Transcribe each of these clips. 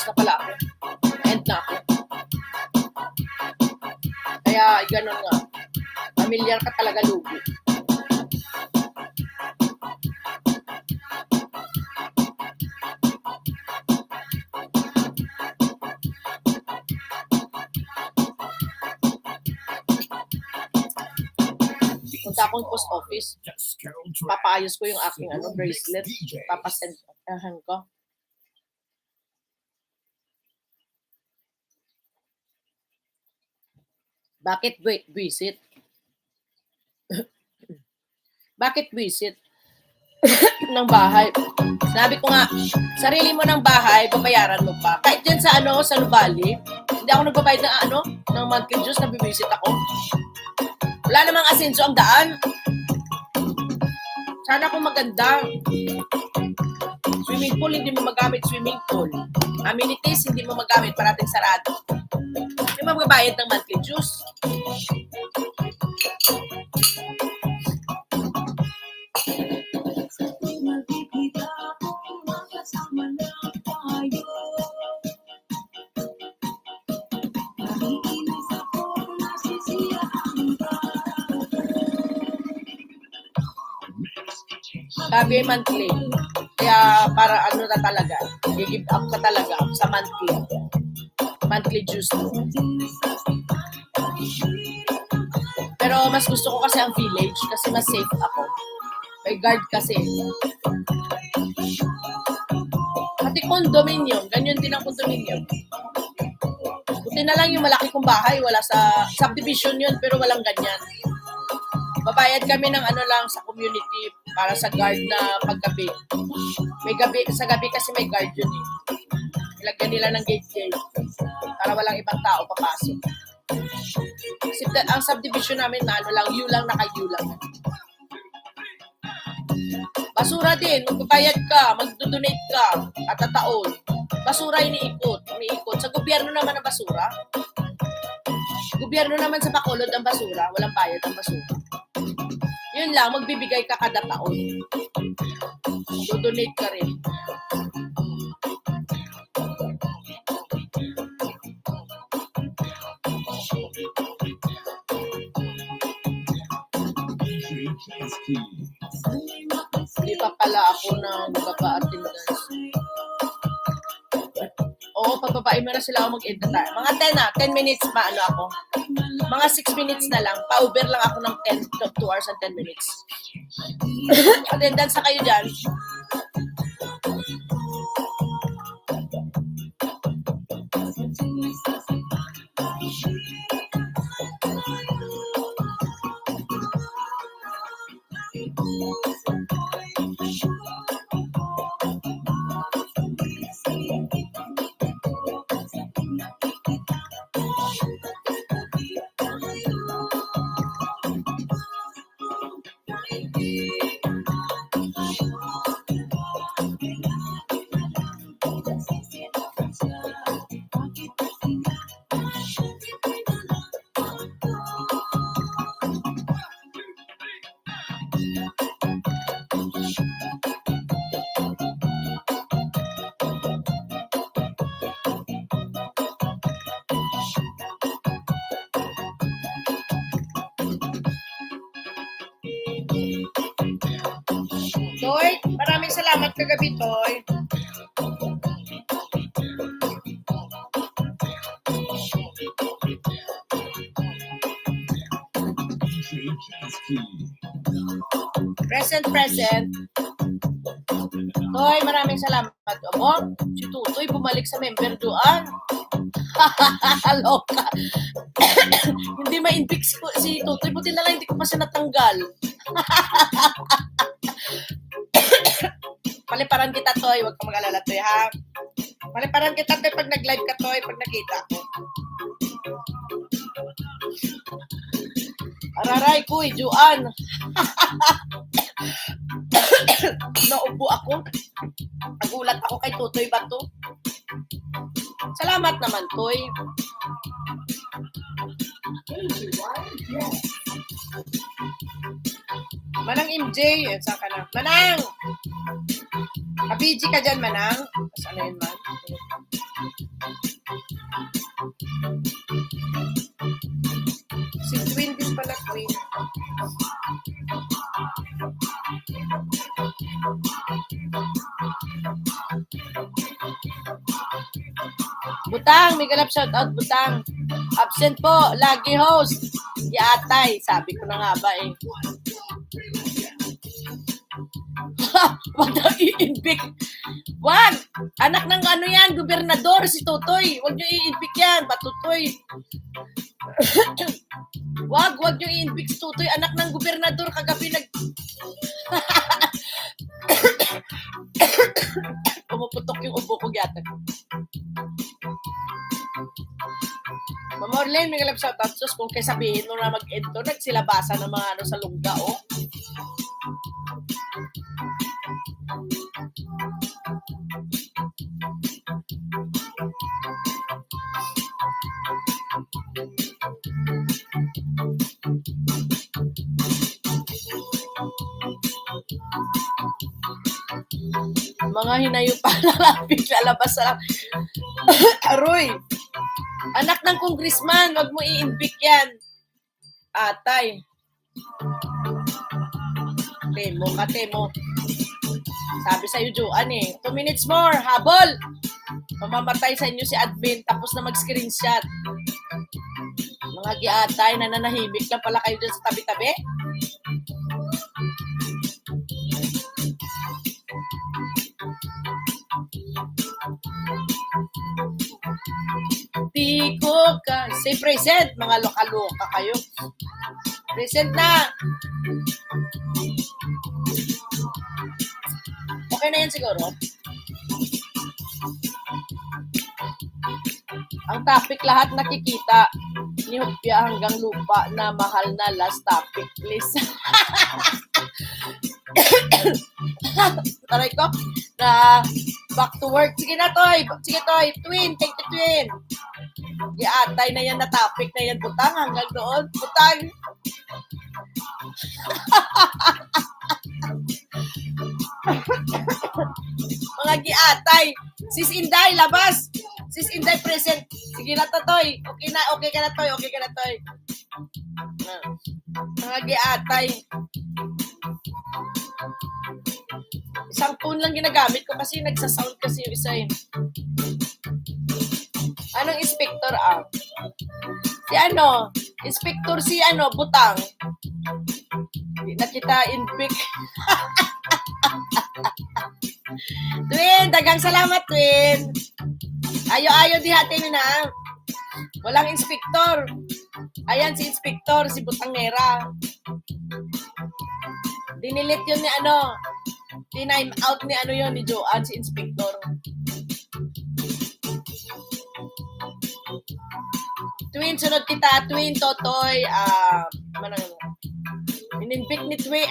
tapos na pala ako. End na ako. Kaya, ganun nga. Familiar ka talaga, lugi. Punta akong post office. Papaayos ko yung aking bracelet. Papasendahan ko. Bakit visit? Bakit visit ng bahay? Sabi ko nga, sarili mo ng bahay, babayaran mo pa. Kahit dyan sa sa Nuvali, hindi ako nagbabayad ng monthly dues, nabibisit ako. Wala namang asenso ang daan. Sana kung maganda. Swimming pool, hindi mo magamit swimming pool. Amenities, hindi mo magamit, parating sarado. Hindi mo magbabayad ng monthly dues. Sabi monthly. Kaya para na talaga, i-give up ka talaga sa monthly. Monthly dues. Pero mas gusto ko kasi ang village kasi mas safe ako. May guard kasi. Pati condominium, ganyan din ang condominium. Buti na lang yung malaki kong bahay, wala sa subdivision yun, pero walang ganyan. Babayad kami ng lang sa community para sa guard na paggabi. May gabi, sa gabi kasi may guard yun eh. Ilagyan nila ng gate para walang ibang tao papasok. Kasi ang subdivision namin na lang, lang naka-U lang. Basura din, magbabayad ka, magdodonate ka, at taon. Basura iniikot. Sa gobyerno naman ang basura. Gobyerno naman sa Bacolod ang basura, walang bayad ang basura. Yun lang, magbibigay ka kada taon. Do-donate ka rin. Hindi pa pala ako nagpapa-attendance. Oo, pababain mo na sila ako mag-end na tayo. Mga 10 minutes pa ako. Mga 6 minutes na lang. Pa-over lang ako ng 2 hours and 10 minutes. Attendance na kayo dyan. Toy, maraming salamat kagabi, Toy. Present. Toy, maraming salamat. Amo, si Tutoy bumalik sa member doon. Loka. Hindi ma-infix si Tutoy. Buti na lang hindi ko pa siya natanggal. Paliparan kita, Toy. Huwag kang mag-alala, Toy, ha? Paliparan kita, Toy, pag nag-live ka, Toy, pag nakita. Araray, kuy, Juan. Naubo ako. Nagulat ako kay Tutoy Bato. Salamat naman, Toy. Manang MJ, saan ka na? Manang! Kabiji ka dyan, Manang. Saan na yun, man? Si Twin din pala, Twin. Butang, may galap shoutout, Butang. Absent po, lagi host. Yatay, sabi ko na nga ba eh. Wag daw i-inpick. Wag! Anak ng ano yan, gobernador, si Totoy. Wag nyo i-inpick yan, Batutoy. wag nyo i-inpick si Totoy. Anak ng gobernador, kagabi pumuputok yung ubo ko yata. Mama Orlen, may galap sa tatsos kung kaya sabihin mo na mag-ento, nagsilabasa ng mga ano sa lungga, oh. Mga hinayo pa lalapit, lalabas sa aroy. Anak ng congressman, wag mo i-inpick yan. Atay. Temo ka, Temo. Sabi sa'yo, Joan eh. 2 minutes more, habol. Mamamatay sa inyo si admin, tapos na mag-screenshot. Mga giatay, nananahimik lang pala kayo dyan sa tabi-tabi. Di ko ka. Say present, mga loka-loka kayo. Present na. Okay na yan siguro. Ang topic lahat nakikita. Ni Hopia hanggang lupa na mahal na last topic, please. Taray ko na back to work. Sige na, Toy. Sige, Toy. Twin. Thank you, Twin. Atay na yan na topic na yan. Butang hanggang doon. Butang. Mga giatay. Sis Inday, labas. Sis Inday, present. Sige na to, Toy. Okay na, okay ka na, Toy. Okay ka na, Toy. Mga giatay. Isang phone lang ginagamit ko kasi nagsasound kasi yung isa eh. Anong inspector ah? Si ano? Inspector si ano, Butang. Hindi na kita inpick. Twin, dagang salamat, Twin. Ayo-ayo dihatin na. Walang inspector. Ayan si inspector, si Butangera. Dinilit yun ni ano. Tinime out ni ano yun, ni Joanne, si inspector. Twin, sunod kita. Twin, Totoy. Ininpick ni Twin.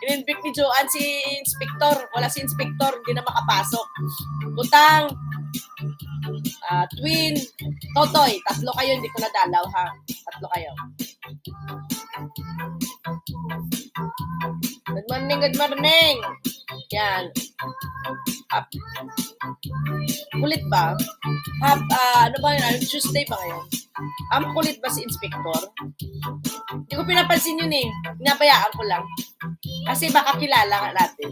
Ininpick ni Joanne si inspector. Wala si inspector. Hindi na makapasok. Butang. Twin. Totoy. Tatlo kayo. Hindi ko nadalaw, ha? Tatlo kayo. Good morning, good morning. Yan. Kulit ba? Ano ba yun? Tuesday ba ngayon? Kulit ba si inspector? Hindi ko pinapansin yun eh. Binabayaan ko lang. Kasi baka kilala natin.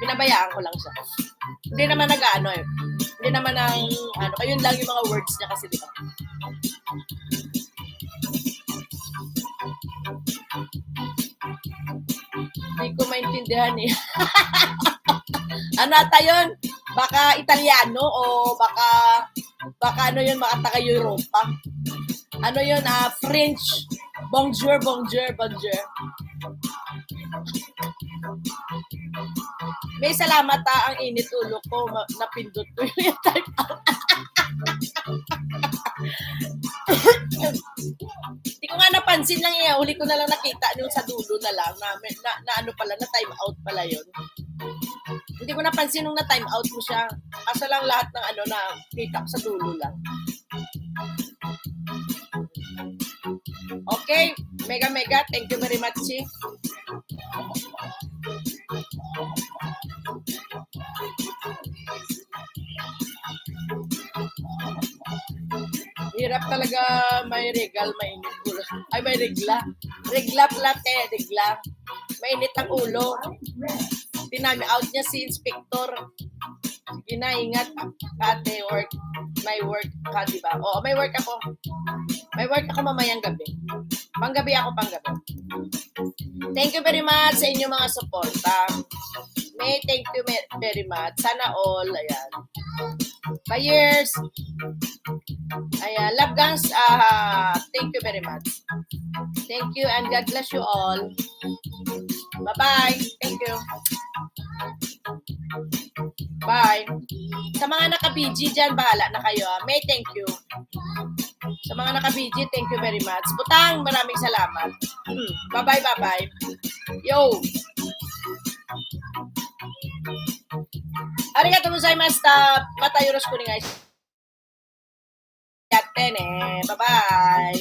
Binabayaan ko lang siya. Hindi naman nag-ano eh. Hindi naman ang ano. Ayun lang yung mga words niya kasi di ba? Hindi ko maintindihan eh. Ano ata yun? Baka Italiano o baka ano yun, baka taga-Europa. Ano yun, French. Bonjour, bonjour, bonjour. May salamat ang init ulo ko. Napindot ko yung type out. Hindi ko nga napansin lang eh. Huli ko na lang nakita yung sa dulo na lang na ano pala, na time out pala yun. Hindi ko napansin nung na time out mo siya. Kaso lang lahat ng ano na kita ko sa dulo lang. Okay, mega. Thank you very much. Hirap talaga may regal, mainit ulo. Ay, may regla. Regla plate, regla. Mainit ang ulo. Tinami out niya si Inspector. Sige na, ingat. Ate, work. May work ka, di ba? Oo, may work ako. May work ako mamayang gabi. Panggabi ako, panggabi. Thank you very much sa inyong mga suporta. May thank you very much. Sana all. Ayan. Buyers. Ayan. Love guys. Thank you very much. Thank you and God bless you all. Bye-bye. Thank you. Bye. Sa mga naka-BG dyan, bahala na kayo. May thank you. Sa mga naka-BG, thank you very much. Butang, maraming salamat. Bye-bye, bye-bye. Yo! Arigatou gozaimashita. Mata yoroshiku onegai shimasu. Yatte ne. Bye-bye.